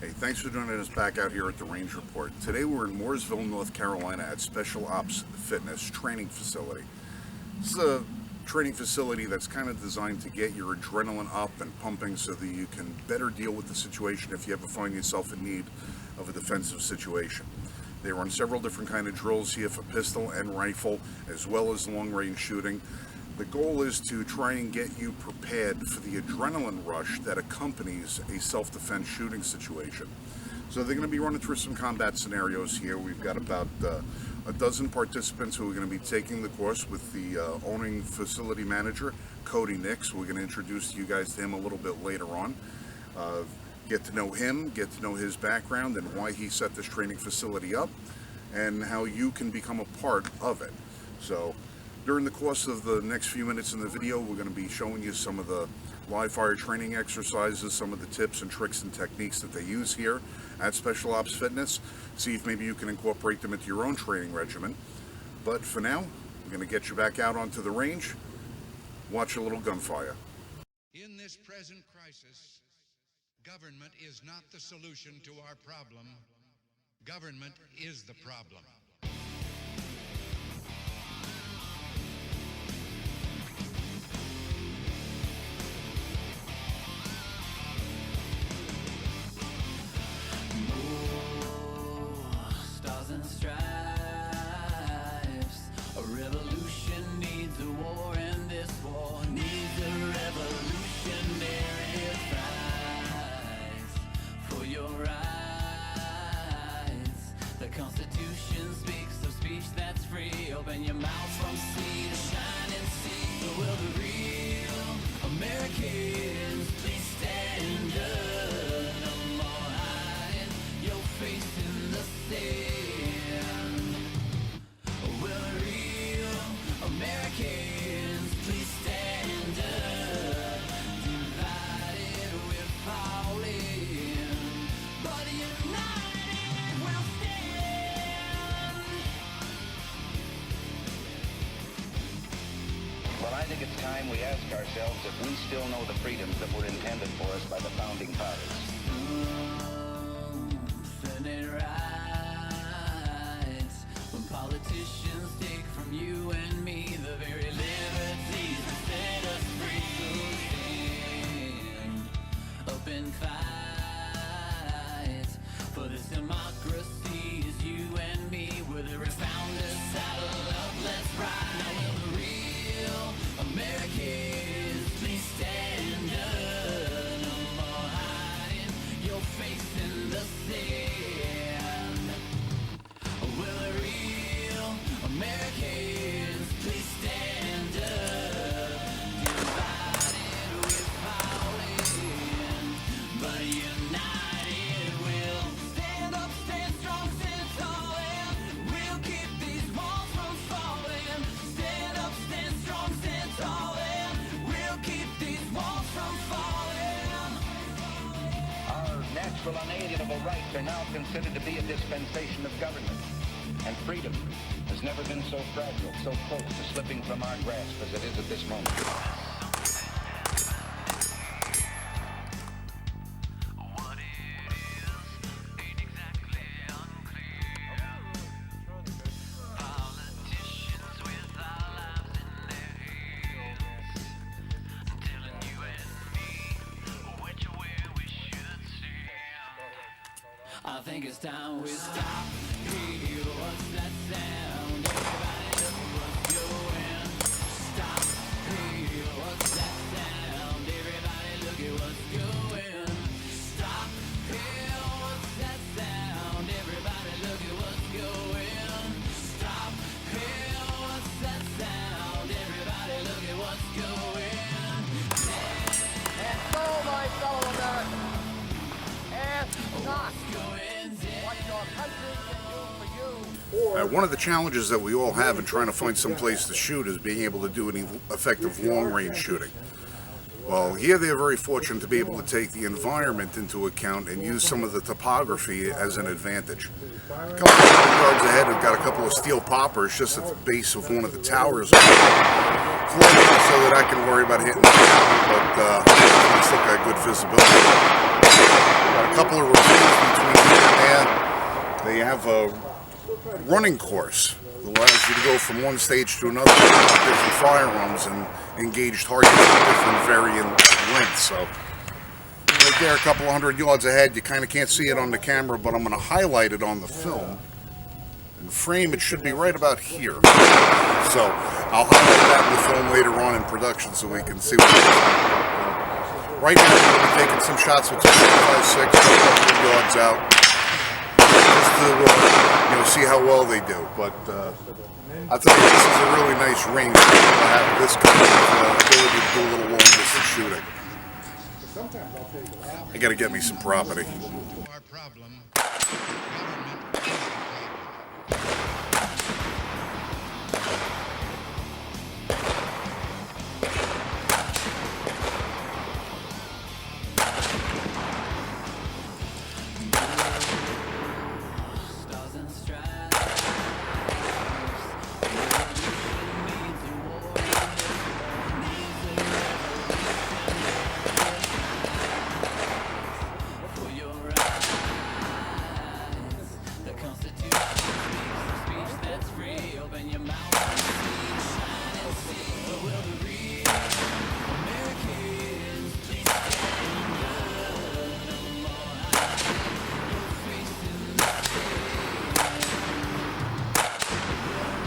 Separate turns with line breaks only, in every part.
Hey, thanks for joining us back out here at the Range Report. Today we're in Moorseville, North Carolina at Special Ops Fitness Training Facility. This is a training facility that's kind of designed to get your adrenaline up and pumping so that you can better deal with the situation if you ever find yourself in need of a defensive situation. They run several different kind of drills here for pistol and rifle, as well as long-range shooting. The goal is to try and get you prepared for the adrenaline rush that accompanies a self-defense shooting situation. So they're going to be running through some combat scenarios here. We've got about a dozen participants who are going to be taking the course with the owning facility manager, Cody Nix. We're going to introduce you guys to him a little bit later on. Get to know him, get to know his background and why he set this training facility up, and how you can become a part of it. So during the course of the next few minutes in the video, we're going to be showing you some of the live fire training exercises, some of the tips and tricks and techniques that they use here at Special Ops Fitness. See if maybe you can incorporate them into your own training regimen. But for now, we're going to get you back out onto the range, watch a little gunfire.
In this present crisis, government is not the solution to our problem. Government is the problem.
And stripes, a revolution needs a war, and this war needs a revolutionary prize for your rights. The Constitution speaks of speech that's free. Open your mouth from sea to shining sea. So will the real Americans please stand up? No more hiding your face in the sand.
Well, I think it's time we ask ourselves if we still know the freedoms that were intended for us by the founding fathers.
Senate rights, when politicians take from you and me the very liberties that set us free. So stand up and fight for this democracy as you and me. We're the founders, saddle up, let's ride. Americans, please stand up. No more hiding your face in the sand. Will the real Americans please stand up? Divided we're falling, but united we'll stand up, stand strong, stand tall, and we'll keep these walls from falling. Stand up, stand strong, stand tall, and we'll keep these walls from falling.
Our natural unalienable rights are now considered to be a dispensation of government. And freedom has never been so fragile, so close to slipping from our grasp as it is at this moment.
I think it's time we stop. Hey, what's that sound? Everybody look what's going. Stop. Hey, what's that sound? Everybody look at what's going. Stop. Hey, what's that sound? Everybody look at what's going. Stop. Hey, what's that sound? Everybody look at what's going.
And so, my fellow Americans, ask not what your country can do for you.
One of the challenges that we all have in trying to find some place to shoot is being able to do any effective long-range shooting. Well, here they're very fortunate to be able to take the environment into account and use some of the topography as an advantage. A couple of yards ahead, we've got a couple of steel poppers just at the base of one of the towers, so that I can worry about hitting the tower, but at least look at good visibility. Got a couple of routines between here and there. They have a running course that allows you to go from one stage to another with different firearms and engage targets at different varying lengths. So right there, a couple of 100 yards ahead. You kind of can't see it on the camera, but I'm going to highlight it on the film. In the frame, it should be right about here. So I'll highlight that in the film later on in production so we can see what it is. Right now, we're going to be taking some shots with 2.56, a couple of yards out, just to see how well they do. But I tell you, this is a really nice range to have this kind of ability to do a little long distance shooting. I got to get me some property.
Our problem, government is the problem.
Stars and stripes. Needs a war. Needs a for your eyes. The Constitution speaks a speech that's free. Open your mouth and shine and see. But will the real Americans please stand up no more? Your face in the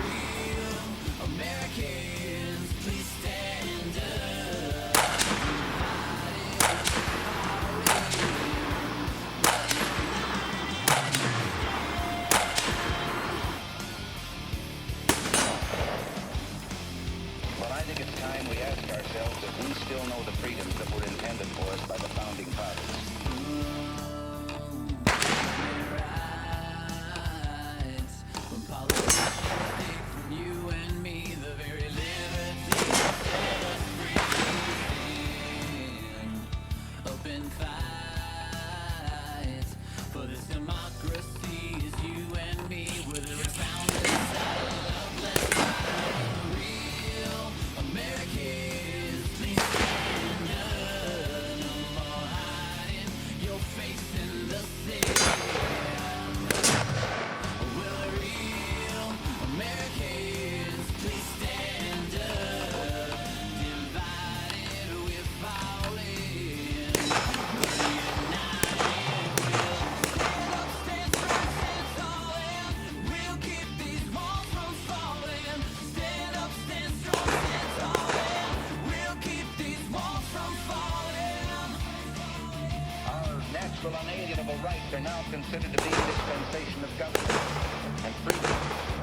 real Americans please stand up.
Well, I think it's time we ask ourselves if we still know the freedoms that were intended for us by the founding fathers.
Rights. When politicians take from you and me the very liberty that set us free. Up and fight for this democracy is you and me with a resounding silent let's fight. Real Americans, please stand up. No more hiding your face in the sand. Will the real Americans please stand up? Divided we're falling, but united we'll stand strong, stand tall, and we'll keep these walls from falling. Stand up, stand strong, stand tall, and we'll keep these walls from falling.
Our natural unalienable rights are now considered to be a dispensation of government. And freedom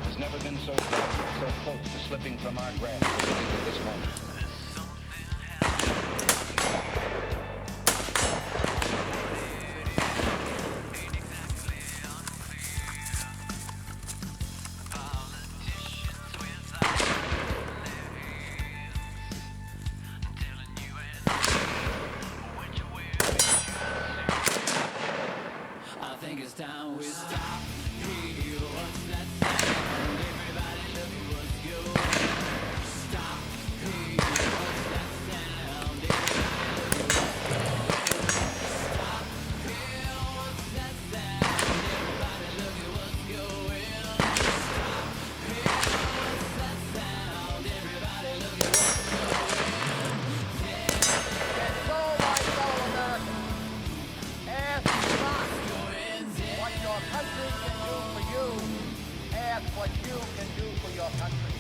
has never been so fragile, so close to slipping from our grasp as it is at this moment.
I think it's time we stop. Hear what's that sound? Everybody look at what's going on. Stop. Hear what's that sound? Everybody look at what's going on. Stop. Hear what's that sound? Everybody look at what's going on. Stop. Hear what's that sound? Everybody look at what's going on.
And so, my fellow Americans, ask not what your country can do for you. Ask what you can do for your country.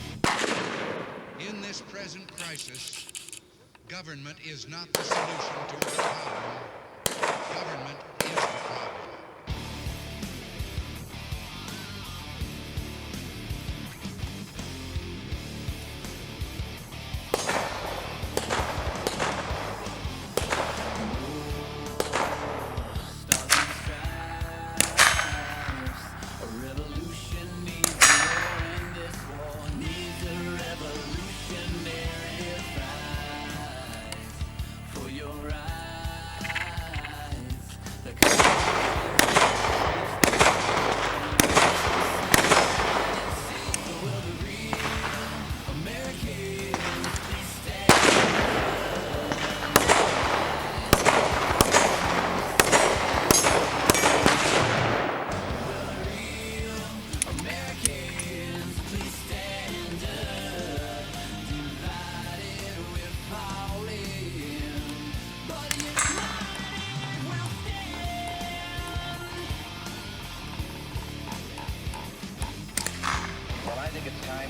In this present crisis, government is not the solution to our problem. Government is the problem.
Stars and stripes. A revolution needs a war, and this war needs a revolutionary fight for your rights.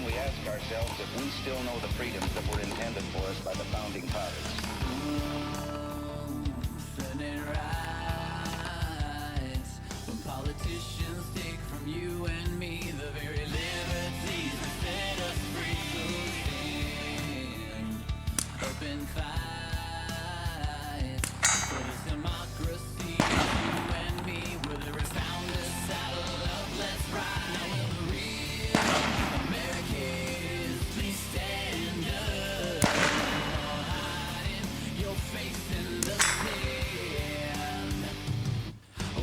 time we ask ourselves if we still know the freedoms that were intended for us by the founding fathers.
Funding rights when politicians take from you and me the very liberties that set us free. So stand up and fight for this democracy. You and me, we're the founders. Saddle up, let's ride. Now will the real Americans please stand up? Hiding your face in the sand.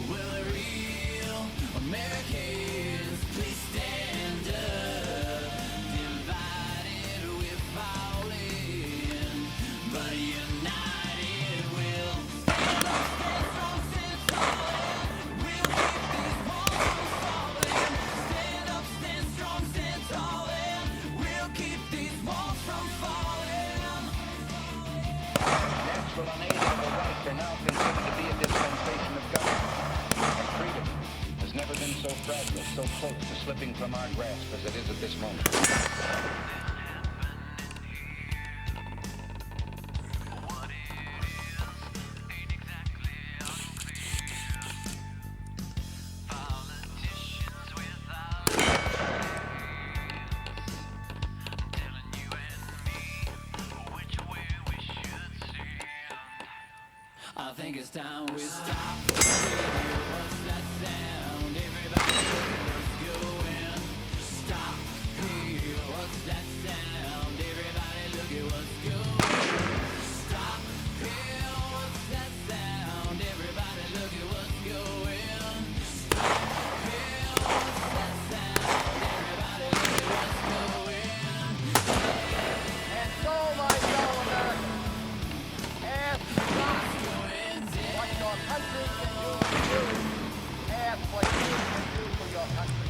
Will the real Americans please stand up? Divided we're falling, but united we'll stand up, stand strong, stand solid. We'll keep these walls from falling. Stand up, stand strong, stand solid. We'll keep these walls from falling.
Natural unalienable rights are now considered to be a dispensation of government. And freedom has never been so fragile, so close to slipping from our grasp as it is at this moment.
I think it's time we stop. What's that sound? Everybody let's go in. Stop here. What's that sound? Everybody look at what's going. Stop here. What's that sound? Everybody look at what's going. Stop here. What's that sound? Everybody look at what's going.
And so, my fellow Americans, ask not what your country can do for you. Ask what you can do for your country.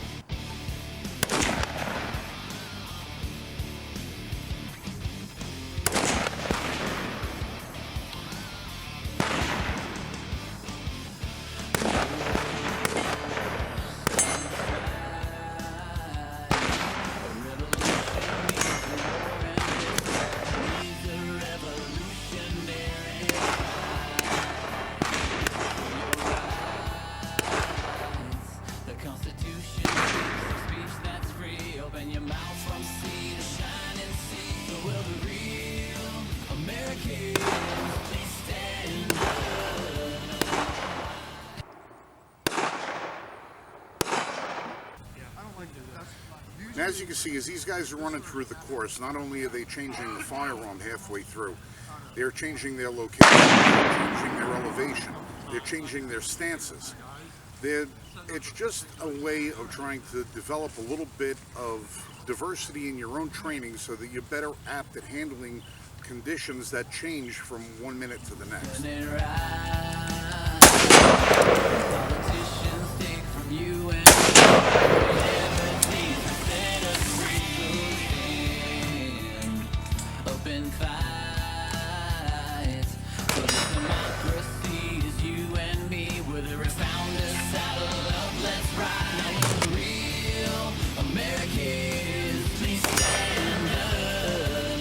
The Constitution speaks of speech that's free. Open your mouth from sea to shining sea. So will the real Americans please stand up?
And as you can see, as these guys are running through the course, not only are they changing the firearm halfway through, they're changing their location, they're changing their elevation, they're changing their stances. It's just a way of trying to develop a little bit of diversity in your own training so that you're better apt at handling conditions that change from one minute to the next.
Funding rights. Politicians take from you and liberties that set us free. So stand up and fight for this democracy. Is you and me, we're the founders. Saddle up, let's ride. Now will the real Americans please stand up?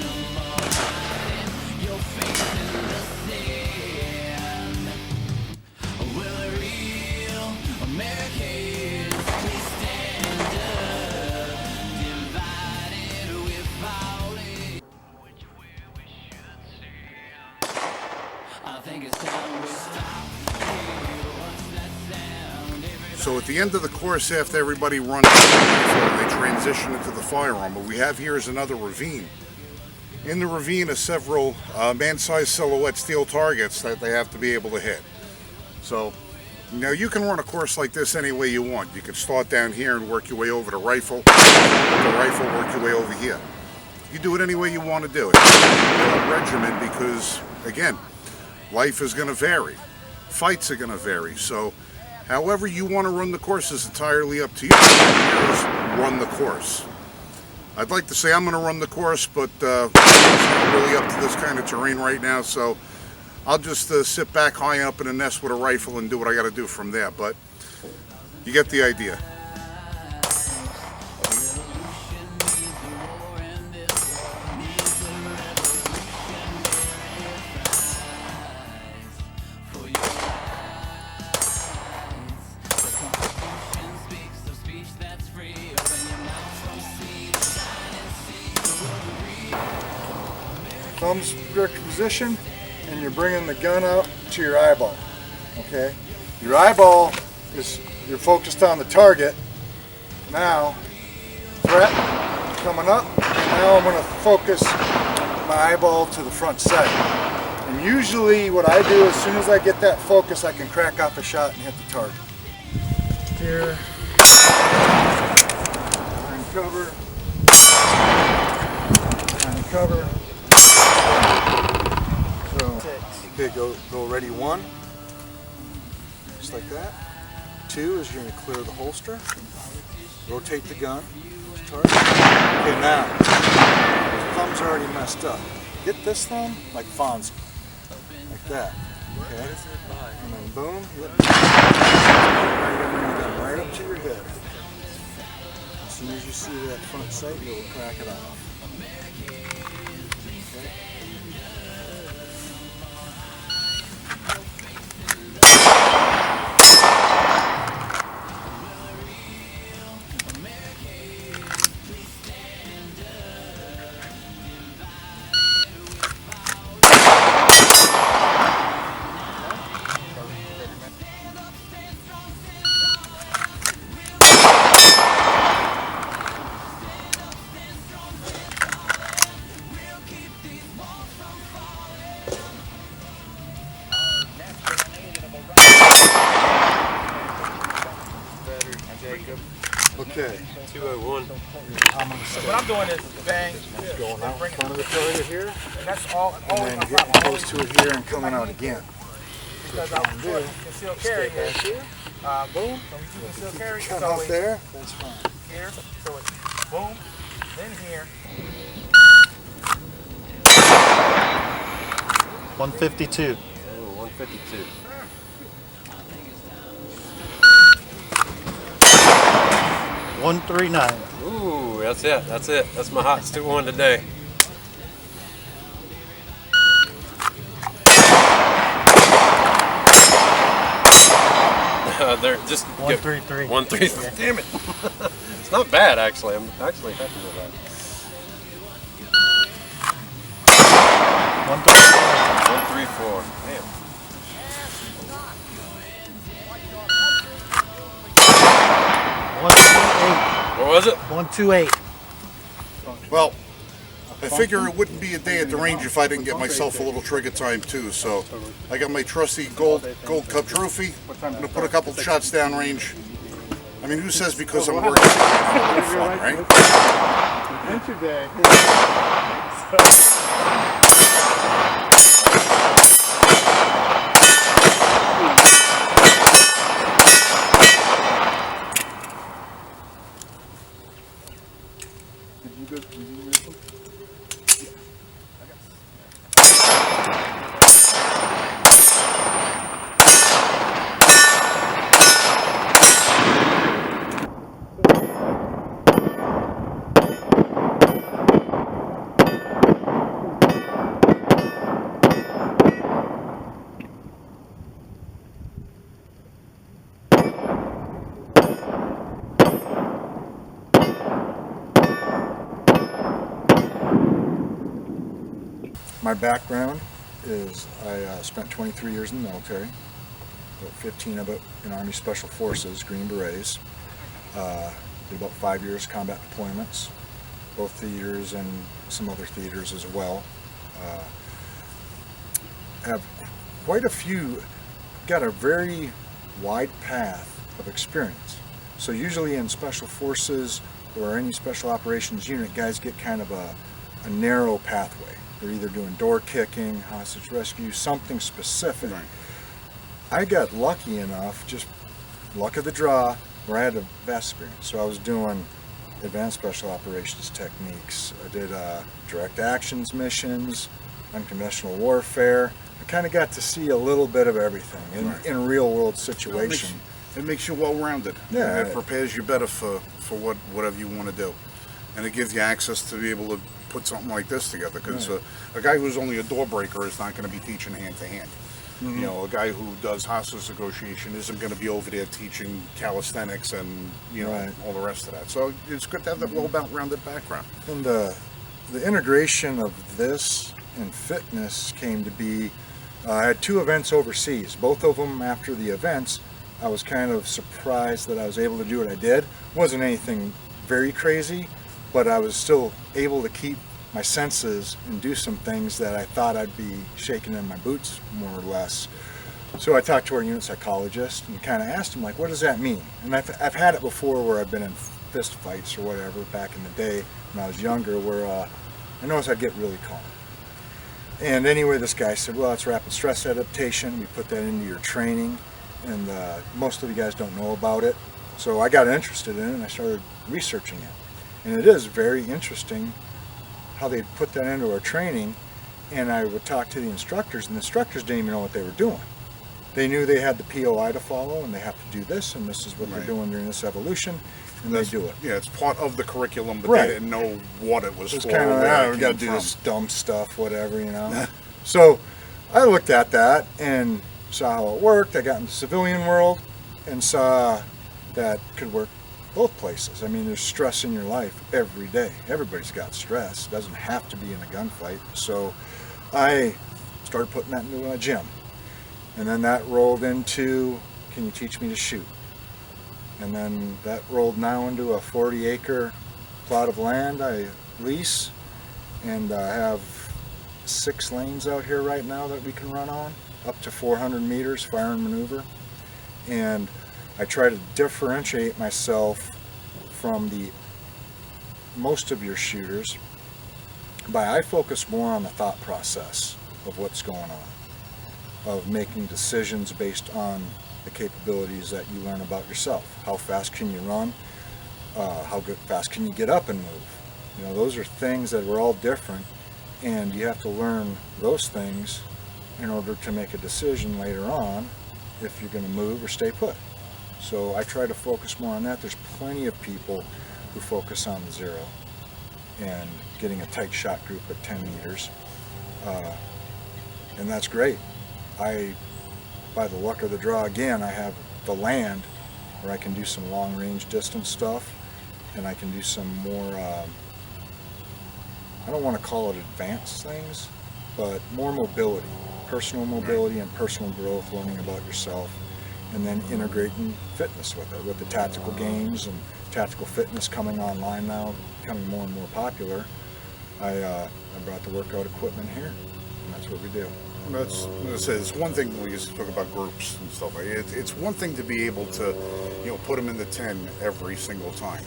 No more hiding your face in the sand. Will the real Americans please stand up? Divided we're falling. Which way we should stand? I think it's time we stop. What's that sound?
So at the end of the course, after everybody runs, they transition into the firearm. What we have here is another ravine. In the ravine are several man-sized silhouette steel targets that they have to be able to hit. So now you can run a course like this any way you want. You can start down here and work your way over to rifle. The rifle, work your way over here. You do it any way you want to do it. Regimen, because again, life is going to vary. Fights are going to vary. So however you want to run the course is entirely up to you. Just run the course. I'd like to say I'm going to run the course, but it's not really up to this kind of terrain right now, so I'll just sit back high up in a nest with a rifle and do what I got to do from there, but you get the idea.
thumb's grip position, and you're bringing the gun up to your eyeball. Okay? Your eyeball is, you're focused on the target. Now, threat coming up, and now I'm going to focus my eyeball to the front sight. And usually what I do, as soon as I get that focus, I can crack off a shot and hit the target. Here, and cover, and cover. So, okay, go ready 1, just like that. 2 is you're going to clear the holster, rotate the gun, target. Okay, now, the thumb's already messed up. Get this thumb like Fonzie, like that. Okay, and then boom, now you're going to bring the gun right up to your head. As soon as you see that front sight, you'll crack it off. Okay. Okay.
201.
What I'm doing is bang,
Going out in front of the target here,
and that's all.
and then getting close to it here and coming out again.
Because I was doing concealed carry here. Boom. So we do concealed carry. It's
Cut off
always
there, that's fine.
here. So it's boom, then here.
152. Oh, 152. 139. Ooh, that's it. That's it. That's my hot stew one today. They're just
133.
133. Damn it! It's not bad actually. I'm actually happy with that. 134. 134. Damn.
128.
What was it?
128.
Well, I figure it wouldn't be a day at the range if I didn't get myself a little trigger time too. So I got my trusty gold cup trophy. I'm gonna put a couple shots downrange. I mean, who says because I'm working? It's fun, right?
Adventure day. My background is I spent 23 years in the military, about 15 of it in Army Special Forces, Green Berets. Did about 5 years combat deployments, both theaters and some other theaters as well. Have quite a few, got a very wide path of experience. So usually in Special Forces or any Special Operations unit, guys get kind of a narrow pathway. They're either doing door kicking, hostage rescue, something specific.
Right.
I got lucky enough, just luck of the draw, where I had a vast experience. So I was doing advanced special operations techniques. I did direct actions missions, unconventional warfare. I kind of got to see a little bit of everything in a real world situation.
It makes you well-rounded.
Yeah.
And it prepares you better for whatever you want to do. And it gives you access to be able to put something like this together. Because a guy who's only a door breaker is not going to be teaching hand-to-hand. You know, a guy who does hostage negotiation isn't going to be over there teaching calisthenics and, you know, all the rest of that. So it's good to have that well-rounded background.
And the integration of this and fitness came to be, I had 2 events overseas. Both of them, after the events, I was kind of surprised that I was able to do what I did. Wasn't anything very crazy, but I was still able to keep my senses and do some things that I thought I'd be shaking in my boots, more or less. So I talked to our unit psychologist and kind of asked him, like, what does that mean? And I've had it before where I've been in fist fights or whatever back in the day when I was younger, where I noticed I'd get really calm. And anyway, this guy said, well, it's rapid stress adaptation. We put that into your training, and most of you guys don't know about it. So I got interested in it, and I started researching it. And it is very interesting how they put that into our training. And I would talk to the instructors, and the instructors didn't even know what they were doing. They knew they had the POI to follow, and they have to do this, and this is what they're doing during this evolution, and they do it.
Yeah, it's part of the curriculum, but
Right.
they didn't know what it was
It's
for.
kind of,
where it
we got to
came
do
from.
this dumb stuff, whatever, you know. So I looked at that and saw how it worked. I got in the civilian world and saw that could work both places. I mean, there's stress in your life every day. Everybody's got stress. It doesn't have to be in a gunfight. So I started putting that into a gym. And then that rolled into, can you teach me to shoot? And then that rolled now into a 40-acre plot of land I lease, and I have 6 lanes out here right now that we can run on, up to 400 meters fire and maneuver. And I try to differentiate myself from the most of your shooters by I focus more on the thought process of what's going on, of making decisions based on the capabilities that you learn about yourself. How fast can you run? How fast can you get up and move? You know, those are things that we're all different, and you have to learn those things in order to make a decision later on if you're going to move or stay put. So I try to focus more on that. There's plenty of people who focus on the 0 and getting a tight shot group at 10 meters, and that's great. By the luck of the draw again, I have the land where I can do some long range distance stuff, and I can do some more, I don't want to call it advanced things, but more mobility, personal mobility and personal growth, learning about yourself, and then integrating fitness with it, with the tactical games and tactical fitness coming online now, becoming more and more popular. I brought the workout equipment here, and that's what we do.
It's one thing when we used to talk about groups and stuff like it. It's one thing to be able to, put them in the 10 every single time,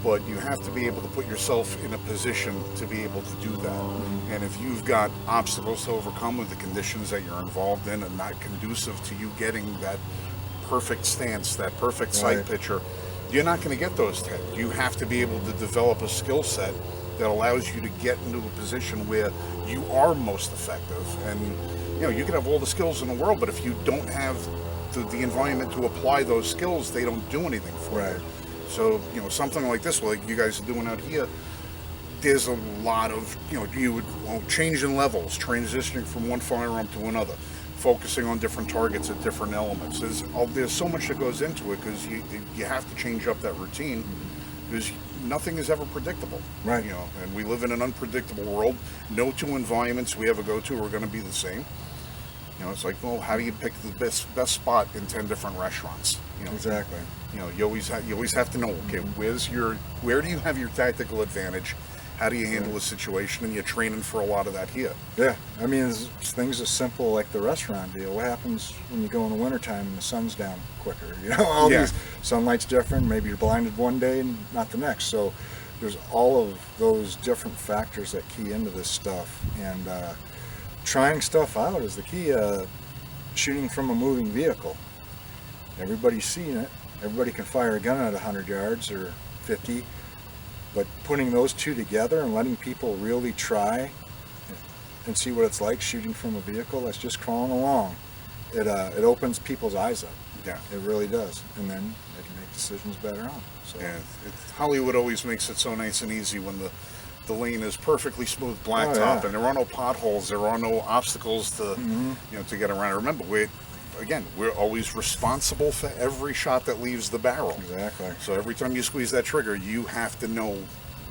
but you have to be able to put yourself in a position to be able to do that. And if you've got obstacles to overcome with the conditions that you're involved in and not conducive to you getting that perfect stance, that perfect sight picture, you're not going to get those 10. You have to be able to develop a skill set that allows you to get into a position where you are most effective. And you can have all the skills in the world, but if you don't have the environment to apply those skills, they don't do anything for you. So something like this, like you guys are doing out here, there's a lot of changing levels, transitioning from one firearm to another, focusing on different targets at different elements. There's so much that goes into it, because you have to change up that routine, because nothing is ever predictable.
Right.
And we live in an unpredictable world. No 2 environments we ever go to are going to be the same. It's like, well, how do you pick the best spot in 10 different restaurants?
Exactly.
You always have to know, okay, where do you have your tactical advantage? How do you handle the situation? And you're training for a lot of that here.
Yeah, I mean, it's things as simple like the restaurant deal. What happens when you go in the wintertime and the sun's down quicker? All these, sunlight's different. Maybe you're blinded one day and not the next. So there's all of those different factors that key into this stuff. And trying stuff out is the key. Shooting from a moving vehicle. Everybody's seen it. Everybody can fire a gun at 100 yards or 50. But putting those 2 together and letting people really try and see what it's like shooting from a vehicle that's just crawling along, it opens people's eyes up.
Yeah,
it really does, and then they can make decisions better on. So.
Yeah, Hollywood always makes it so nice and easy when the lane is perfectly smooth blacktop, and there are no potholes, there are no obstacles to to get around. Remember, we're always responsible for every shot that leaves the barrel.
Exactly.
So every time you squeeze that trigger, you have to know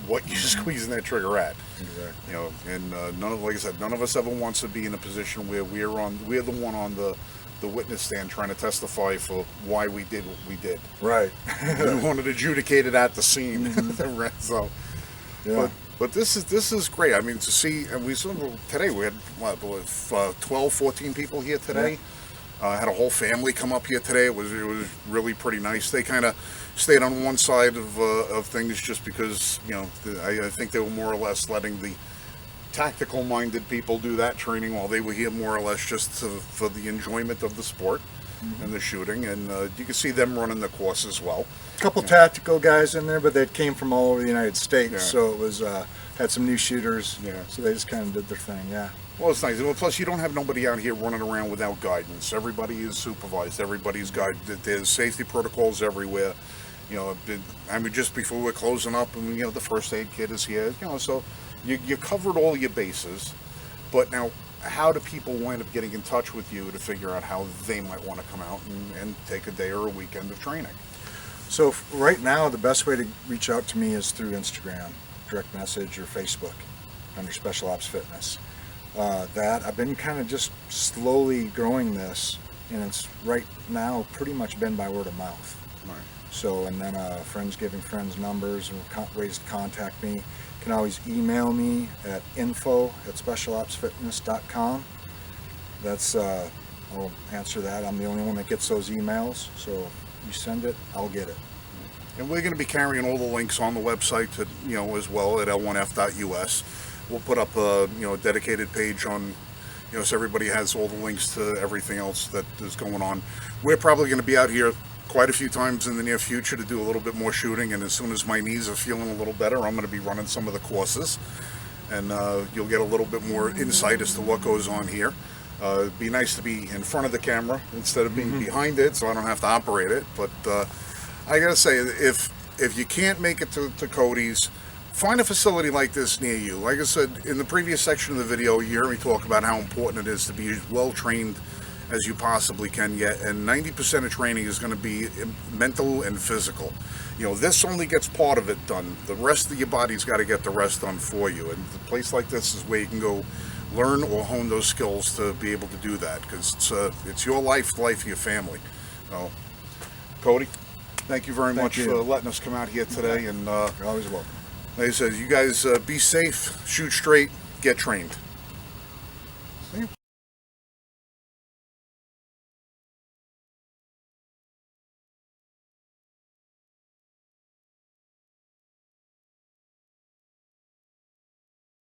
what you're squeezing that trigger at.
Exactly.
You know, and like I said, none of us ever wants to be in a position where we're the one on the witness stand trying to testify for why we did what we did.
Right.
We want it adjudicated at the scene. So,
Yeah.
but this is great. I mean, to see, and today we had what, 12, 14 people here today. Had a whole family come up here today. It was really pretty nice. They kind of stayed on one side of things just because, you know, I think they were more or less letting the tactical minded people do that training while they were here more or less just for the enjoyment of the sport and the shooting. And you can see them running the course as well.
A couple tactical guys in there, but they came from all over the United States,
Yeah.
so it was had some new shooters.
Yeah.
So they just kind of did their thing. Yeah.
Well, it's nice. Well, plus, you don't have nobody out here running around without guidance. Everybody is supervised. Everybody's guided. There's safety protocols everywhere. You know, I mean, just before we're closing up, and you know, the first aid kit is here. You know, so you covered all your bases. But now, how do people wind up getting in touch with you to figure out how they might want to come out and take a day or a weekend of training?
So right now, the best way to reach out to me is through Instagram, direct message, or Facebook under Special Ops Fitness. That I've been kind of just slowly growing this, and it's right now pretty much been by word of mouth.
Right.
So, and then friends giving friends numbers and ways to contact me. You can always email me at info@specialopsfitness.com. That's I'll answer that. I'm the only one that gets those emails, so if you send it, I'll get it.
And we're going to be carrying all the links on the website to, you know, as well at l1f.us. We'll put up a, you know, a dedicated page on, you know, so everybody has all the links to everything else that is going on. We're probably going to be out here quite a few times in the near future to do a little bit more shooting, and as soon as my knees are feeling a little better, I'm going to be running some of the courses, and you'll get a little bit more insight as to what goes on here. It'd be nice to be in front of the camera instead of being behind it, so I don't have to operate it. But I gotta say, if you can't make it to Cody's, find a facility like this near you. Like I said in the previous section of the video, you heard me talk about how important it is to be as well trained as you possibly can get, and 90% of training is going to be mental and physical. You know, this only gets part of it done. The rest of your body's got to get the rest done for you, and a place like this is where you can go learn or hone those skills to be able to do that, because it's your life, the life of your family. So, Cody, thank you very much for letting us come out here today, and
You're always welcome.
like I said, you guys be safe, shoot straight, get trained.